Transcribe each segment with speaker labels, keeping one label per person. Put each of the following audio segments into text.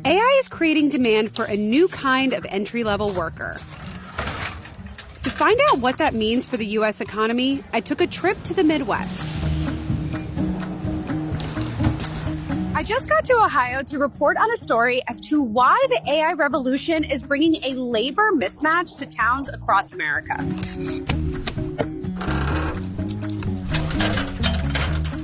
Speaker 1: AI is creating demand for a new kind of entry-level worker. To find out what that means for the U.S. economy, I took a trip to the Midwest. I just got to Ohio to report on a story as to why the AI revolution is bringing a labor mismatch to towns across America.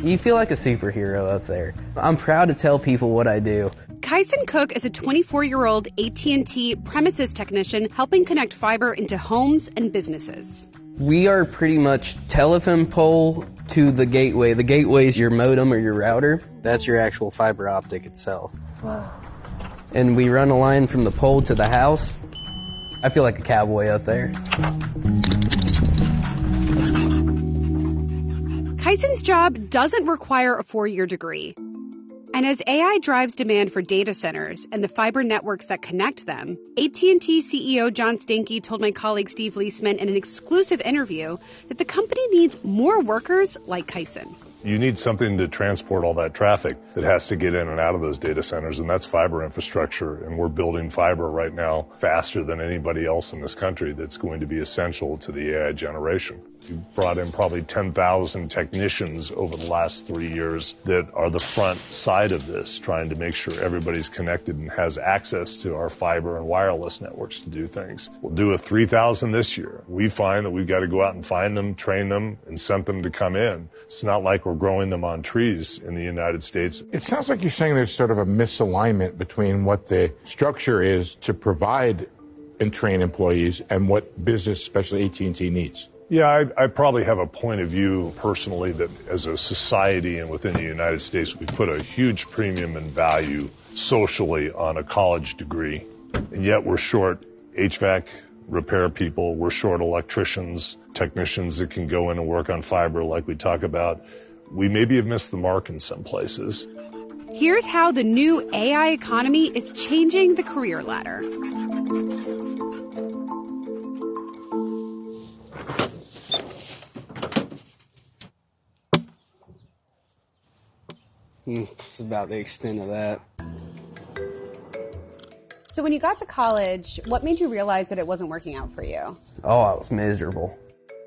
Speaker 2: You feel like a superhero up there. I'm proud to tell people what I do.
Speaker 1: Kyson Cook is a 24-year-old AT&T premises technician helping connect fiber into homes and businesses.
Speaker 2: We are pretty much telephone pole to the gateway. The gateway is your modem or your router. That's your actual fiber optic itself. Wow. And we run a line from the pole to the house. I feel like a cowboy up there.
Speaker 1: Kyson's job doesn't require a 4-year degree. And as AI drives demand for data centers and the fiber networks that connect them, AT&T CEO John Stankey told my colleague Steve Leisman in an exclusive interview that the company needs more workers like Kyson.
Speaker 3: You need something to transport all that traffic that has to get in and out of those data centers, and that's fiber infrastructure. And we're building fiber right now faster than anybody else in this country that's going to be essential to the AI generation. We've brought in probably 10,000 technicians over the last 3 years that are the front side of this, trying to make sure everybody's connected and has access to our fiber and wireless networks to do things. We'll do a 3,000 this year. We find that we've got to go out and find them, train them, and send them to come in. It's not like we're growing them on trees in the United States.
Speaker 4: It sounds like you're saying there's sort of a misalignment between what the structure is to provide and train employees and what business, especially AT&T, needs.
Speaker 3: Yeah, I probably have a point of view personally that as a society and within the United States, we put a huge premium and value socially on a college degree. And yet we're short HVAC repair people, we're short electricians, technicians that can go in and work on fiber like we talk about. We maybe have missed the mark in some places.
Speaker 1: Here's how the new AI economy is changing the career ladder.
Speaker 2: It's about the extent of that.
Speaker 1: So when you got to college, what made you realize that it wasn't working out for you?
Speaker 2: Oh, I was miserable.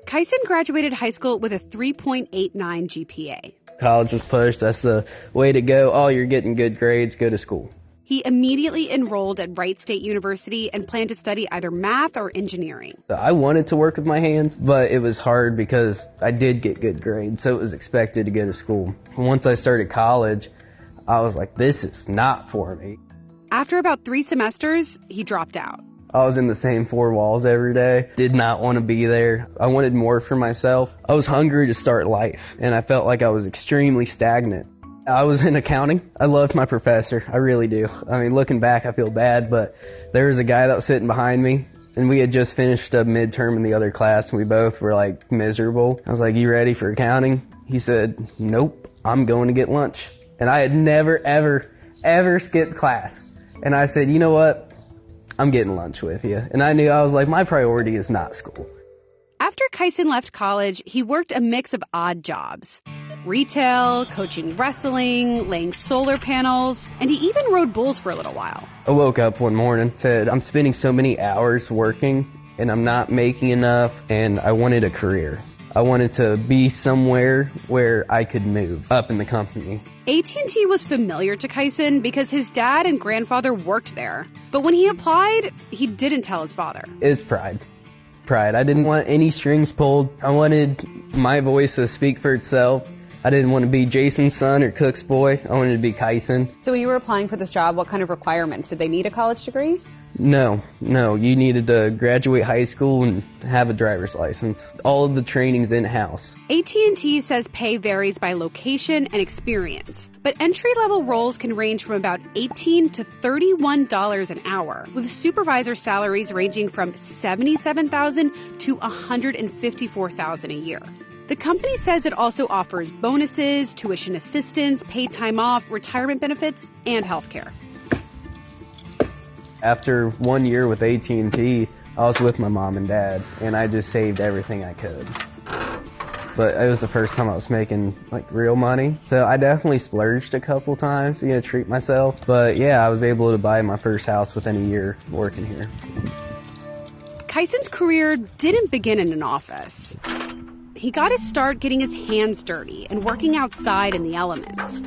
Speaker 1: Kyson graduated high school with a 3.89 GPA.
Speaker 2: College was pushed. That's the way to go. Oh, you're getting good grades. Go to school.
Speaker 1: He immediately enrolled at Wright State University and planned to study either math or engineering.
Speaker 2: I wanted to work with my hands, but it was hard because I did get good grades, so it was expected to go to school. Once I started college, I was like, this is not for me.
Speaker 1: After about 3 semesters, he dropped out.
Speaker 2: I was in the same 4 walls every day, did not want to be there. I wanted more for myself. I was hungry to start life, and I felt like I was extremely stagnant. I was in accounting. I loved my professor. I really do. I mean, looking back, I feel bad, but there was a guy that was sitting behind me, and we had just finished a midterm in the other class, and we both were, like, miserable. I was like, you ready for accounting? He said, nope, I'm going to get lunch. And I had never, ever skipped class. And I said, you know what? I'm getting lunch with you. And I knew, I was like, my priority is not school.
Speaker 1: After Kyson left college, he worked a mix of odd jobs. Retail, coaching wrestling, laying solar panels, and he even rode bulls for a little while.
Speaker 2: I woke up one morning, said, I'm spending so many hours working, and I'm not making enough, and I wanted a career. I wanted to be somewhere where I could move up in the company.
Speaker 1: AT&T was familiar to Kyson because his dad and grandfather worked there. But when he applied, he didn't tell his father.
Speaker 2: It's pride. I didn't want any strings pulled. I wanted my voice to speak for itself. I didn't want to be Jason's son or Cook's boy. I wanted to be Kyson.
Speaker 1: So when you were applying for this job, what kind of requirements? Did they need a college degree?
Speaker 2: No. You needed to graduate high school and have a driver's license. All of the training's in-house.
Speaker 1: AT&T says pay varies by location and experience, but entry-level roles can range from about $18 to $31 an hour, with supervisor salaries ranging from $77,000 to $154,000 a year. The company says it also offers bonuses, tuition assistance, paid time off, retirement benefits, and health care.
Speaker 2: After 1 year with AT&T, I was with my mom and dad, and I just saved everything I could. but it was the first time I was making like real money. So I definitely splurged a couple times, to treat myself. But yeah, I was able to buy my first house within a year working here.
Speaker 1: Kyson's career didn't begin in an office. He got his start getting his hands dirty and working outside in the elements.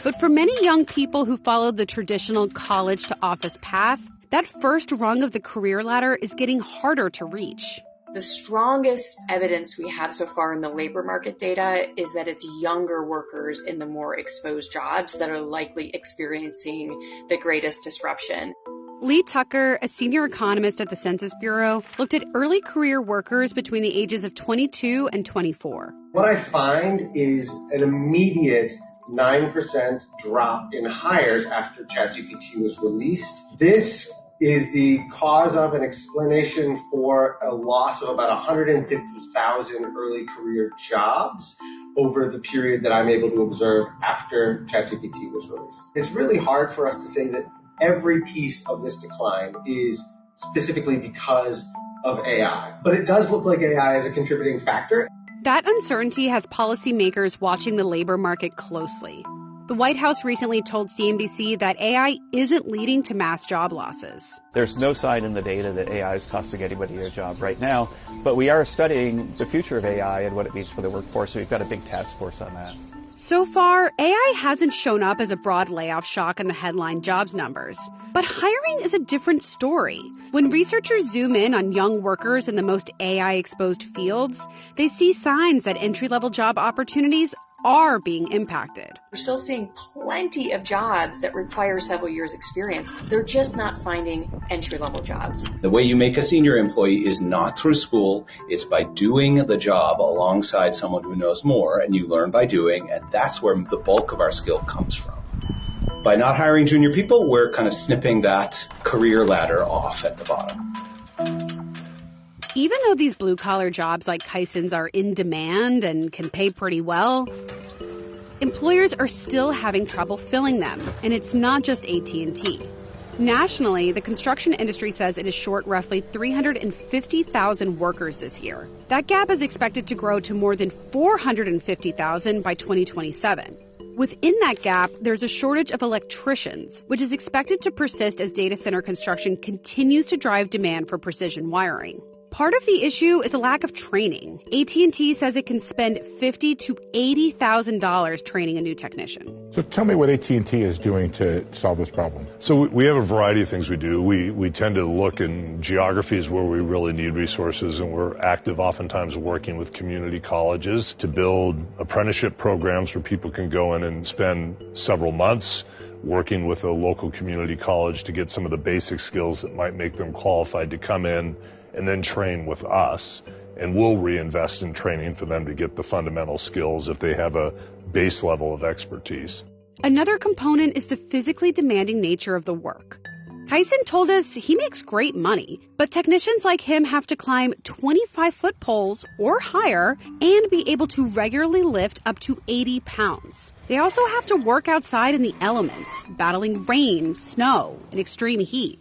Speaker 1: But for many young people who followed the traditional college to office path, that first rung of the career ladder is getting harder to reach.
Speaker 5: The strongest evidence we have so far in the labor market data is that it's younger workers in the more exposed jobs that are likely experiencing the greatest disruption.
Speaker 1: Lee Tucker, a senior economist at the Census Bureau, looked at early career workers between the ages of 22 and 24.
Speaker 6: What I find is an immediate 9% drop in hires after ChatGPT was released. This is the cause of an explanation for a loss of about 150,000 early career jobs over the period that I'm able to observe after ChatGPT was released. It's really hard for us to say that every piece of this decline is specifically because of AI, but it does look like AI is a contributing factor.
Speaker 1: That uncertainty has policymakers watching the labor market closely. The White House recently told CNBC that AI isn't leading to mass job losses.
Speaker 7: There's no sign in the data that AI is costing anybody their job right now, but we are studying the future of AI and what it means for the workforce, so we've got a big task force on that.
Speaker 1: So far, AI hasn't shown up as a broad layoff shock in the headline jobs numbers. But hiring is a different story. When researchers zoom in on young workers in the most AI-exposed fields, they see signs that entry-level job opportunities are being impacted.
Speaker 5: We're still seeing plenty of jobs that require several years' experience. They're just not finding entry-level jobs.
Speaker 8: The way you make a senior employee is not through school. It's by doing the job alongside someone who knows more, and you learn by doing, and that's where the bulk of our skill comes from. By not hiring junior people, we're kind of snipping that career ladder off at the bottom.
Speaker 1: Even though these blue-collar jobs like Kyson's are in demand and can pay pretty well, employers are still having trouble filling them, and it's not just AT&T. Nationally, the construction industry says it is short roughly 350,000 workers this year. That gap is expected to grow to more than 450,000 by 2027. Within that gap, there's a shortage of electricians, which is expected to persist as data center construction continues to drive demand for precision wiring. Part of the issue is a lack of training. AT&T says it can spend $50,000 to $80,000 training a new technician.
Speaker 4: So tell me what AT&T is doing to solve this problem.
Speaker 3: So we have a variety of things we do. We tend to look in geographies where we really need resources, and we're active oftentimes working with community colleges to build apprenticeship programs where people can go in and spend several months working with a local community college to get some of the basic skills that might make them qualified to come in and then train with us, and we'll reinvest in training for them to get the fundamental skills if they have a base level of expertise.
Speaker 1: Another component is the physically demanding nature of the work. Kyson told us he makes great money, but technicians like him have to climb 25-foot poles or higher and be able to regularly lift up to 80 pounds. They also have to work outside in the elements, battling rain, snow, and extreme heat.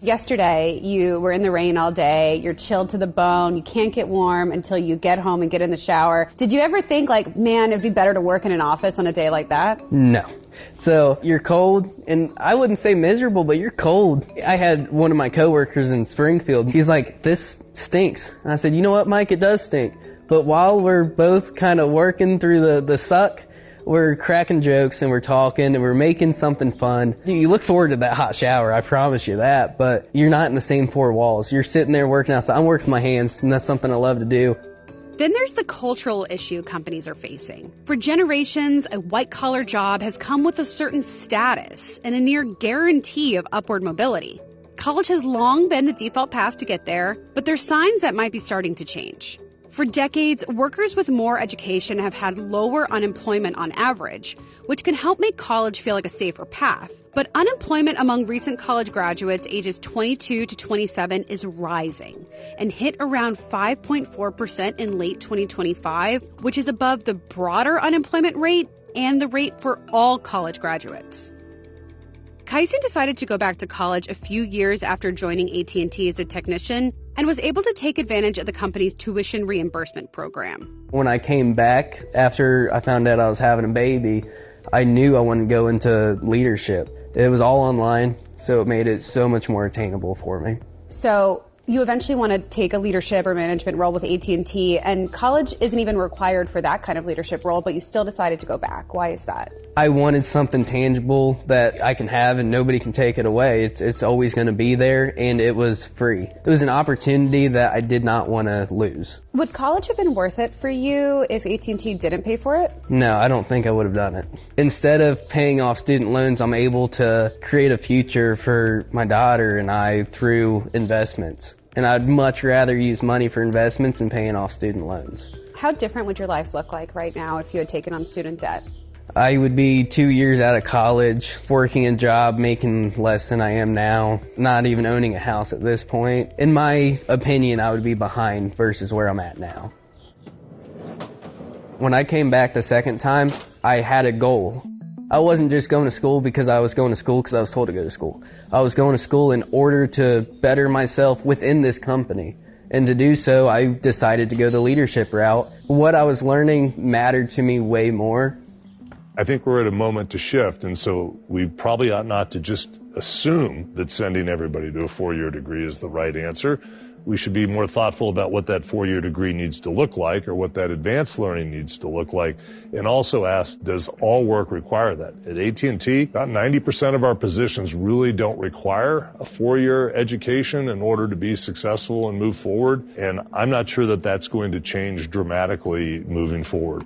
Speaker 9: Yesterday, you were in the rain all day, you're chilled to the bone, you can't get warm until you get home and get in the shower. Did you ever think, man, it'd be better to work in an office on a day like that?
Speaker 2: No. So you're cold, and I wouldn't say miserable, but you're cold. I had one of my coworkers in Springfield. He's like, this stinks. And I said, you know what, Mike, it does stink. But while we're both kind of working through the suck, we're cracking jokes and we're talking and we're making something fun. You look forward to that hot shower, I promise you that, but you're not in the same four walls. You're sitting there working outside. I'm working with my hands, and that's something I love to do.
Speaker 1: Then there's the cultural issue companies are facing. For generations, a white-collar job has come with a certain status and a near guarantee of upward mobility. College has long been the default path to get there, but there's signs that might be starting to change. For decades, workers with more education have had lower unemployment on average, which can help make college feel like a safer path. But unemployment among recent college graduates ages 22 to 27 is rising and hit around 5.4% in late 2025, which is above the broader unemployment rate and the rate for all college graduates. Kyson decided to go back to college a few years after joining AT&T as a technician and was able to take advantage of the company's tuition reimbursement program.
Speaker 2: When I came back after I found out I was having a baby, I knew I wanted to go into leadership. It was all online, so it made it so much more attainable for me.
Speaker 9: So you eventually want to take a leadership or management role with AT&T, and college isn't even required for that kind of leadership role, but you still decided to go back. Why is that?
Speaker 2: I wanted something tangible that I can have and nobody can take it away. It's always going to be there, and it was free. It was an opportunity that I did not want to lose.
Speaker 9: Would college have been worth it for you if AT&T didn't pay for it?
Speaker 2: No, I don't think I would have done it. Instead of paying off student loans, I'm able to create a future for my daughter and I through investments. And I'd much rather use money for investments than paying off student loans.
Speaker 9: How different would your life look like right now if you had taken on student debt?
Speaker 2: I would be 2 years out of college, working a job, making less than I am now, not even owning a house at this point. In my opinion, I would be behind versus where I'm at now. When I came back the second time, I had a goal. I wasn't just going to school because I was going to school because I was told to go to school. I was going to school in order to better myself within this company. And to do so, I decided to go the leadership route. What I was learning mattered to me way more.
Speaker 3: I think we're at a moment to shift, and so we probably ought not to just assume that sending everybody to a 4-year degree is the right answer. We should be more thoughtful about what that 4-year degree needs to look like or what that advanced learning needs to look like, and also ask, does all work require that? At AT&T, about 90% of our positions really don't require a 4-year education in order to be successful and move forward, and I'm not sure that that's going to change dramatically moving forward.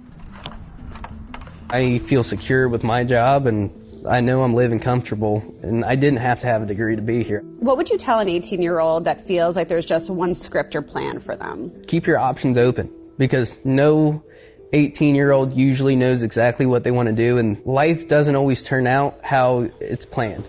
Speaker 2: I feel secure with my job, and I know I'm living comfortable, and I didn't have to have a degree to be here.
Speaker 9: What would you tell an 18-year-old that feels like there's just one script or plan for them?
Speaker 2: Keep your options open, because no 18-year-old usually knows exactly what they want to do, and life doesn't always turn out how it's planned.